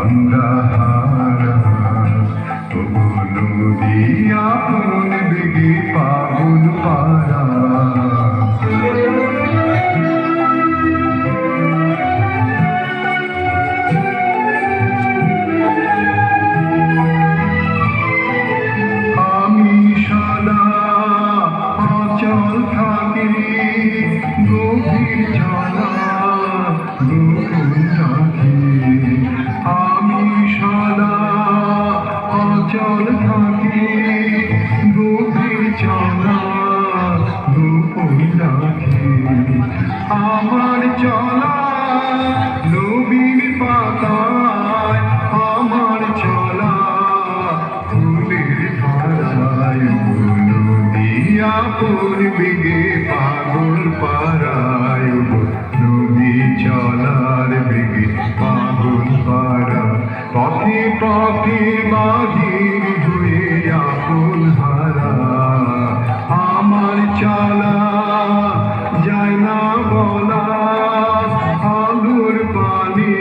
তন্দ্রাহারা তবু নদী আপন বেগে পাগল পারা আমি সদা অচল থাকি গভীর ছলা গোপন রাখি আমি সদা অচল থাকি গভীর ছলা গোপন রাখি আমার চলা নবীন পাতায় আমার চলা ফুলের ধারায় নদী আপন বেগে পাগল পারায় নদী চলার বেগে পাগল পারা পথে পথে বাহির হয়ে আপন হারা আমার চলা যায় না বলা আলোর পানি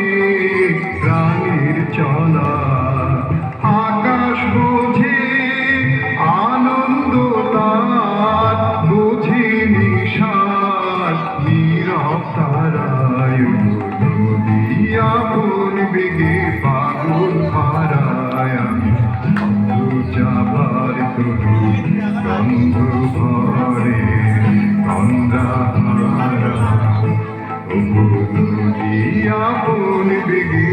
প্রাণীর চলা আকাশ বোঝে আনন্দ তার বোঝে নিশার নীরব তারায় নদী আপন বেগে পাগল পারায় আমি যাবার তরু গন্ধ ভরে তন্দ্রাহারা নদী আপন বেগে